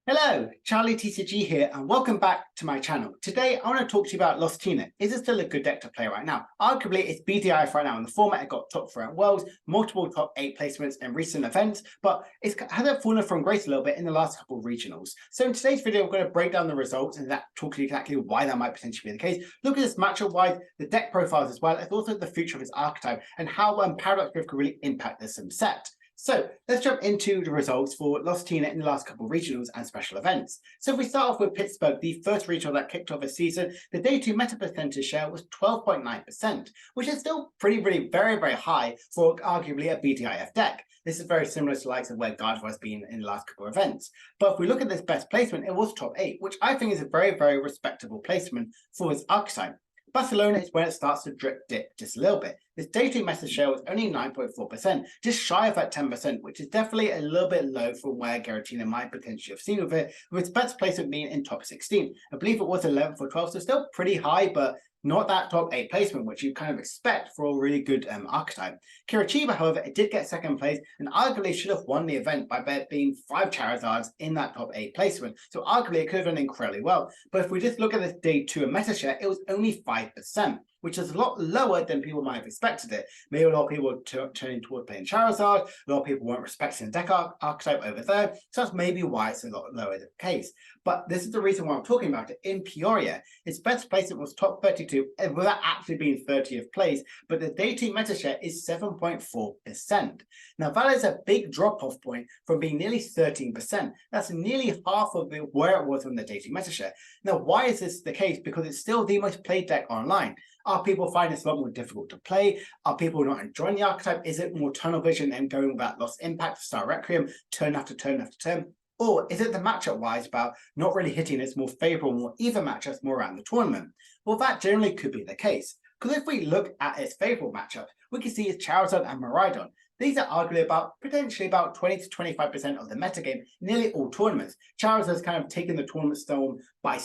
Hello, Charlie TCG here, and welcome back to my channel. Today, I want to talk to you about Lost Tina. Is it still a good deck to play right now? Arguably, it's BDIF right now in the format. It got top 4 at Worlds, multiple top 8 placements in recent events, but it's hasn't fallen from grace a little bit in the last couple of regionals. So in today's video, we're going to break down the results and talk to you exactly why that might potentially be the case. Look at this matchup-wise, the deck profiles as well, and also the future of its archetype and how Paradox Drift could really impact this set. So let's jump into the results for Lost Tina in the last couple of regionals and special events. So if we start off with Pittsburgh, the first regional that kicked off the season, the day 2 meta percentage share was 12.9%, which is still very very high for arguably a BDIF deck. This is very similar to the likes of where Gardevoir has been in the last couple of events. But if we look at this best placement, it was top 8, which I think is a very respectable placement for its archetype. Barcelona is where it starts to dip just a little bit. This day 2 meta share was only 9.4%, just shy of that 10%, which is definitely a little bit low from where Giratina might potentially have seen with it, with its best placement being in top 16. I believe it was 11 for 12, so still pretty high, but not that top 8 placement, which you kind of expect for a really good archetype. Kirachiba, however, it did get second place and arguably should have won the event by being 5 Charizards in that top 8 placement. So arguably it could have done incredibly well. But if we just look at this day 2 meta share, it was only 5%. Which is a lot lower than people might have expected it. Maybe a lot of people were turning toward playing Charizard, a lot of people weren't respecting the deck archetype over there, so that's maybe why it's a lot lower the case. But this is the reason why I'm talking about it. In Peoria, its best placement was top 32, and without actually being 30th place, but the day 2 meta share is 7.4%. Now that is a big drop-off point from being nearly 13%. That's nearly half of where it was from the day 2 meta share. Now why is this the case? Because it's still the most played deck online. Are people finding this a lot more difficult to play? Are people not enjoying the archetype? Is it more tunnel vision and going with that Lost Impact, Star Requiem, turn after turn after turn? Or is it the matchup-wise about not really hitting its more favorable, more even matchups more around the tournament? Well, that generally could be the case. Because if we look at its favorable matchups, we can see it's Charizard and Miraidon. These are arguably potentially about 20 to 25% of the metagame in nearly all tournaments. Charizard's kind of taken the tournament storm by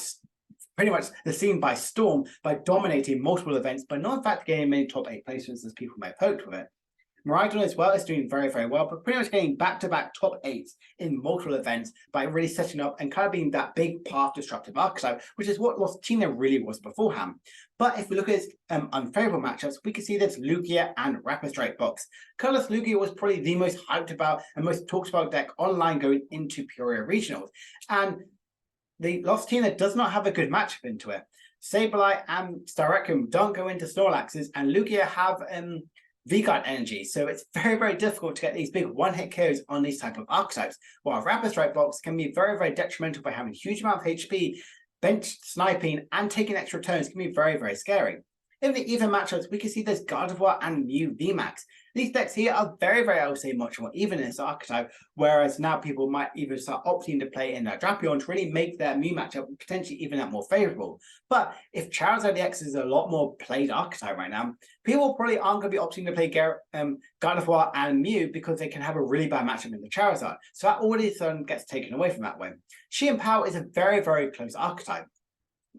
pretty much the scene by storm by dominating multiple events, but not in fact getting many top 8 placements as people may have hoped with it. Miraidon as well is doing very well, but pretty much getting back-to-back top 8s in multiple events by really setting up and kind of being that big path disruptive archetype, which is what Lost Tina really was beforehand. But if we look at its unfavorable matchups, we can see this Lugia and Rapid Strike box. Colorless Lugia was probably the most hyped about and most talked about deck online going into Peoria Regionals. And the Lost Tina does not have a good matchup into it. Sableye and Star Requiem don't go into Snorlaxes, and Lugia have V-Guard energy, so it's very difficult to get these big one-hit KOs on these type of archetypes, while Rapid Strike box can be very detrimental by having a huge amount of HP, bench sniping, and taking extra turns can be very scary. In the even matchups, we can see there's Gardevoir and Mew VMAX. These decks here are very, I would say, much more even in this archetype, whereas now people might even start opting to play in their Drapion to really make their Mew matchup potentially even that more favorable. But if Charizard EX is a lot more played archetype right now, people probably aren't going to be opting to play Gardevoir and Mew because they can have a really bad matchup in the Charizard. So that already gets taken away from that way. Xianpao is a very close archetype.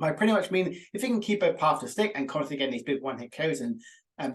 I pretty much mean if you can keep a path to stick and constantly getting these big one-hit KOs and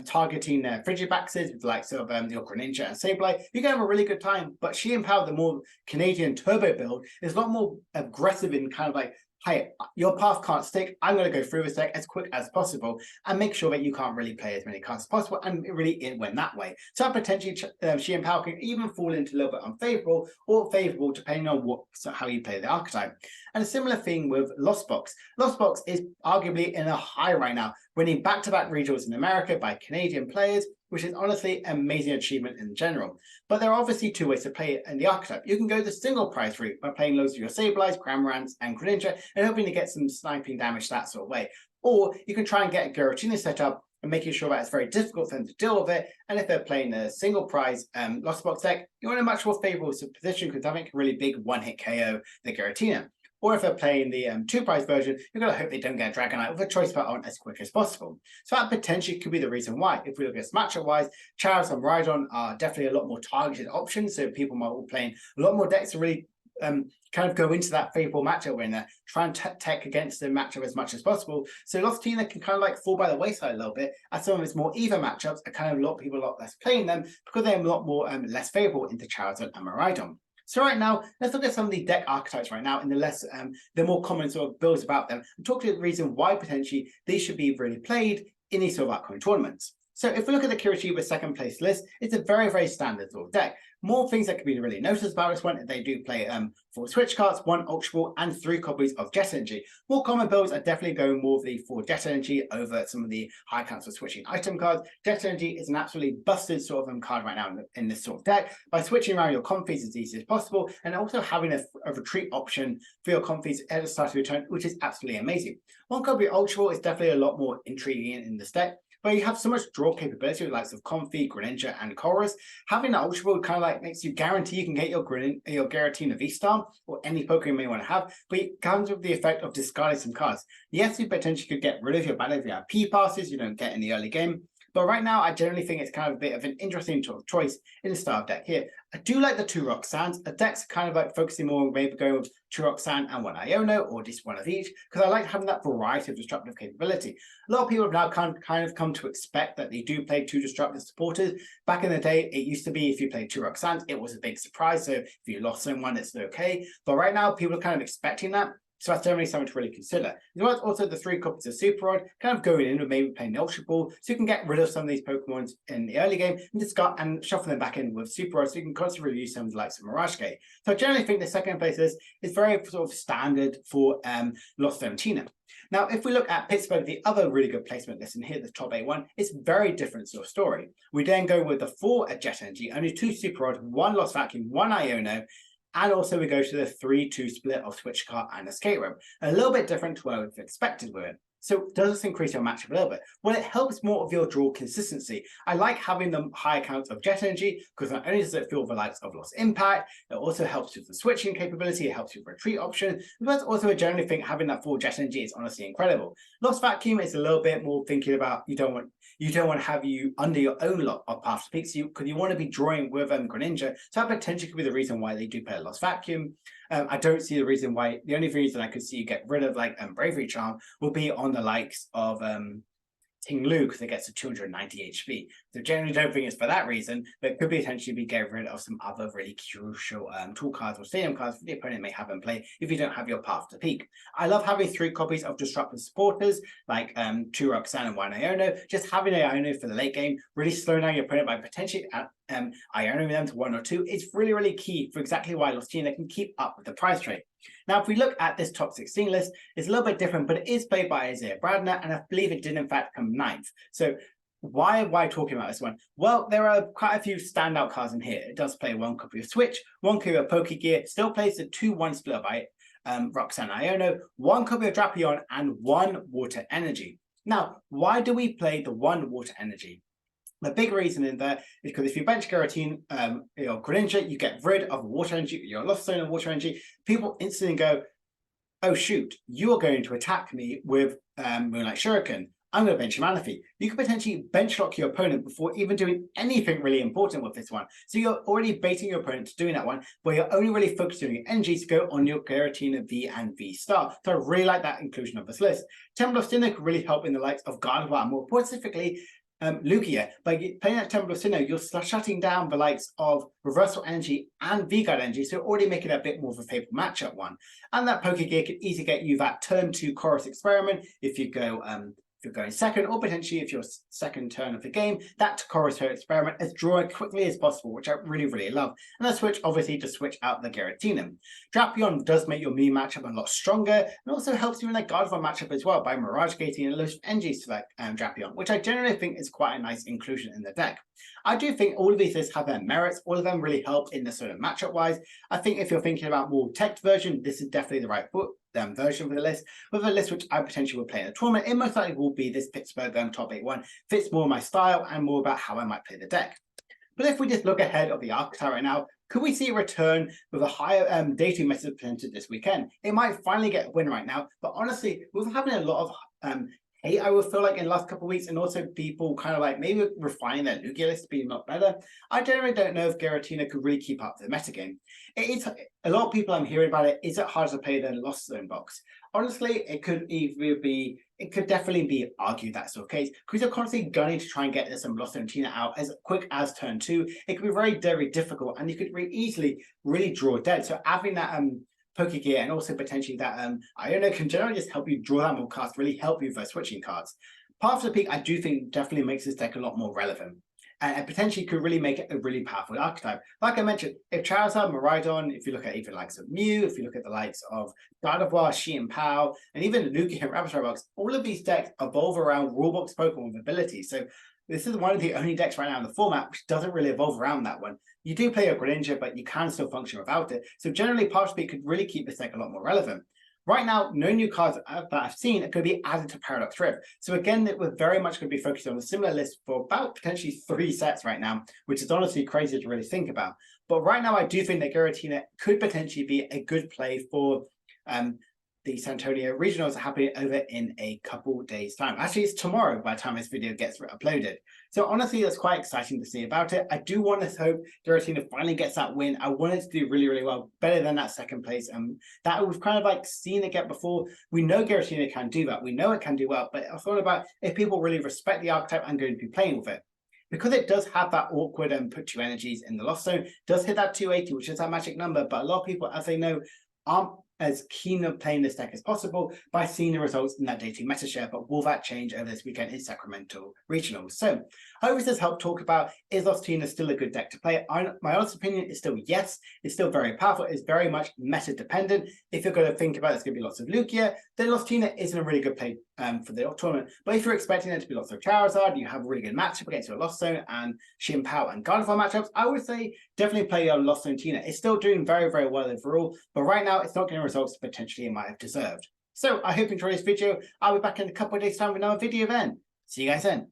targeting Frigibaxes with the likes of your Greninja and Sableye, you can have a really good time. But Xianpao, the more Canadian turbo build, is a lot more aggressive in kind of like, hey, your path can't stick, I'm going to go through this deck as quick as possible and make sure that you can't really play as many cards as possible and really win that way. So potentially Xianpao can even fall into a little bit unfavorable or favorable depending on how you play the archetype. And a similar thing with Lost Box. Lost Box is arguably in a high right now, winning back-to-back regionals in America by Canadian players, which is honestly an amazing achievement in general. But there are obviously 2 ways to play it in the archetype. You can go the single prize route by playing loads of your Sableyes, Cramorants, and Greninja and hoping to get some sniping damage that sort of way. Or you can try and get a Giratina set up and making sure that it's very difficult for them to deal with it. And if they're playing a single prize Lost Box deck, you're in a much more favorable position because having a really big one-hit KO the Giratina. Or if they're playing the 2-prize version, you've got to hope they don't get Dragonite with a choice put on as quick as possible. So that potentially could be the reason why. If we look at matchup-wise, Charizard and Miraidon are definitely a lot more targeted options, so people might be playing a lot more decks to really kind of go into that favorable matchup when they're trying to tech against the matchup as much as possible. So Lost Tina can kind of like fall by the wayside a little bit as some of its more even matchups are kind of a lot less playing them because they're a lot more less favorable into Charizard and Miraidon. So right now, let's look at some of the deck archetypes right now in the more common sort of builds about them, and talk to the reason why potentially these should be really played in these sort of upcoming tournaments. So if we look at the Kirishima second place list, it's a very, very standard sort of deck. More things that can be really noticed about this one, they do play 4 switch cards, 1 Ultra Ball, and 3 copies of Jet Energy. More common builds are definitely going more of the 4 Jet Energy over some of the high counts of switching item cards. Jet Energy is an absolutely busted sort of card right now in this sort of deck. By switching around your comfies as easy as possible, and also having a retreat option for your comfies at the start of your turn, which is absolutely amazing. 1 copy of Ultra Ball is definitely a lot more intriguing in this deck, but you have so much draw capability with the likes of Comfy, Greninja, and Chorus. Having that Ultra Ball kind of like makes you guarantee you can get your Giratina V-Star or any Pokemon you may want to have, but it comes with the effect of discarding some cards. Yes, you potentially could get rid of your battle if you have P-passes you don't get in the early game, but right now I generally think it's kind of a bit of an interesting sort of choice in the style deck here. I do like the 2 Roxannes. A deck's kind of like focusing more on maybe going with 2 Roxanne and 1 Iono, or just one of each, because I like having that variety of destructive capability. A lot of people have now kind of come to expect that they do play 2 destructive supporters. Back in the day, it used to be if you played 2 Roxannes, it was a big surprise. So if you lost someone, it's okay. But right now, people are kind of expecting that. So that's definitely something to really consider. As well as also the 3 copies of Super Rod, kind of going in with maybe playing the Ultra Ball, so you can get rid of some of these Pokemon in the early game and discard and shuffle them back in with Super Rod, so you can constantly review some of the likes of Mirage Gate. So I generally think the second place is very sort of standard for Lost Zone Tina. Now, if we look at Pittsburgh, the other really good placement list, and here the top 8-1, it's very different sort of story. We then go with the 4 Jet Energy, only 2 Super Rod, 1 Lost Vacuum, 1 Iono, and also we go to the 3-2 split of Switch Card and Escape Rope. A little bit different to what we've expected with it. So does this increase your matchup a little bit? Well, it helps more of your draw consistency. I like having the high count of Jet Energy, because not only does it feel the likes of Lost Impact, it also helps with the switching capability, it helps with retreat option, but also I generally think having that 4 Jet Energy is honestly incredible. Lost Vacuum is a little bit more thinking about you don't want to have you under your own lot of path to peaks, because you want to be drawing with Greninja, so that potentially could be the reason why they do play a Lost Vacuum. I don't see the reason why. The only reason I could see you get rid of like Bravery Charm will be on the likes of Ting Lu, because it gets to 290 HP. So generally don't think it's for that reason, but it could be potentially be getting rid of some other really crucial tool cards or stadium cards the opponent may have in play if you don't have your path to peak. I love having 3 copies of Disruptive Supporters, like 2 Roxanne and 1 Iono. Just having an Iono for the late game, really slowing down your opponent by potentially Iono them to 1 or 2. It's really, really key for exactly why Lost Tina can keep up with the price trade. Now, if we look at this top 16 list, it's a little bit different, but it is played by Isaiah Bradner, and I believe it did in fact come 9th. So why talking about this one? Well, there are quite a few standout cards in here. It does play 1 copy of Switch, 1 copy of Pokegear, still plays the 2-1 split by Roxanne Iono, 1 copy of Drapion, and 1 Water Energy. Now, why do we play the 1 Water Energy? The big reason in there is because if you bench Giratina, your Greninja, you get rid of Water Energy, your Lost Zone of Water Energy, people instantly go, oh shoot, you're going to attack me with Moonlight Shuriken. I'm going to bench Manaphy. You could potentially bench lock your opponent before even doing anything really important with this one. So you're already baiting your opponent to doing that one, but you're only really focusing on your energy to go on your Giratina V and V Star. So I really like that inclusion of this list. Temple of Sinnoh could really help in the likes of Gardevoir, and more specifically, Lugia. By playing that Temple of Sinnoh, you're shutting down the likes of Reversal Energy and V-Guard Energy, so already making it a bit more of a favorable matchup one. And that Pokegear could easily get you that turn 2 Chorus Experiment if you go you're going second, or potentially if your second turn of the game, that Chorus Experiment is draw as quickly as possible, which I really, really love. And I switch, obviously, to switch out the Giratina. Drapion does make your Mii matchup a lot stronger, and also helps you in that Gardevoir matchup as well by Mirage Gating and Illusion Energies to that Drapion, which I generally think is quite a nice inclusion in the deck. I do think all of these lists have their merits. All of them really help in the sort of matchup wise. I think if you're thinking about more tech version, this is definitely the right version for the list. With a list which I potentially will play in a tournament, it most likely will be this Pittsburgh top 8-1. Fits more my style and more about how I might play the deck. But if we just look ahead of the archetype right now, could we see a return with a higher dating method presented this weekend? It might finally get a win right now, but honestly, we're having a lot of hate, I would feel like, in the last couple of weeks, and also people kind of like maybe refining their Lugia list to be a lot better. I generally don't know if Giratina could really keep up the metagame. It's a lot of people I'm hearing about it. Is it harder to play than Lost Zone box? Honestly, it could either be it could definitely be argued that's the case because you're constantly gunning to try and get some Lost Zone Tina out as quick as turn 2. It could be very, very difficult, and you could easily really draw dead. So having that Poke Gear and also potentially that Iona can generally just help you draw that more cards, really help you for switching cards. Path to the Peak, I do think definitely makes this deck a lot more relevant. And potentially could really make it a really powerful archetype. Like I mentioned, if Charizard, Miraidon, if you look at even the likes of Mew, if you look at the likes of Gardevoir, Shein Pao, and even Lugia and Rabbit Box, all of these decks evolve around rulebox Pokemon with abilities. So this is one of the only decks right now in the format which doesn't really evolve around that one. You do play a Greninja, but you can still function without it. So generally, Path to the Peak could really keep this deck a lot more relevant. Right now, no new cards that I've seen are going to be added to Paradox Rift. So again, we're very much going to be focused on a similar list for about potentially 3 sets right now, which is honestly crazy to really think about. But right now, I do think that Giratina could potentially be a good play for the San Antonio Regionals happening over in a couple days' time. Actually, it's tomorrow by the time this video gets uploaded. So honestly, that's quite exciting to see about it. I do want to hope Giratina finally gets that win. I want it to do really, really well, better than that second place. That we've kind of like seen it get before. We know Giratina can do that. We know it can do well, but I thought about if people really respect the archetype and going to be playing with it. Because it does have that awkward and put 2 energies in the Lost Zone, does hit that 280, which is that magic number, but a lot of people, as they know, aren't as keen on playing this deck as possible by seeing the results in that dating meta share, but will that change over this weekend in Sacramento Regionals? So I hope this has helped talk about, is Lost Tina still a good deck to play? My honest opinion is still yes. It's still very powerful. It's very much meta dependent. If you're going to think about it, it's going to be lots of Lugia, then Lost Tina isn't a really good play for the tournament. But if you're expecting there to be lots of Charizard, you have a really good matchup against your Lost Zone and Shein Pao and Gardevoir matchups, I would say definitely play your Lost Zone Tina. It's still doing very, very well overall, but right now it's not getting results potentially it might have deserved. So I hope you enjoyed this video. I'll be back in a couple of days' time with another video then. See you guys then.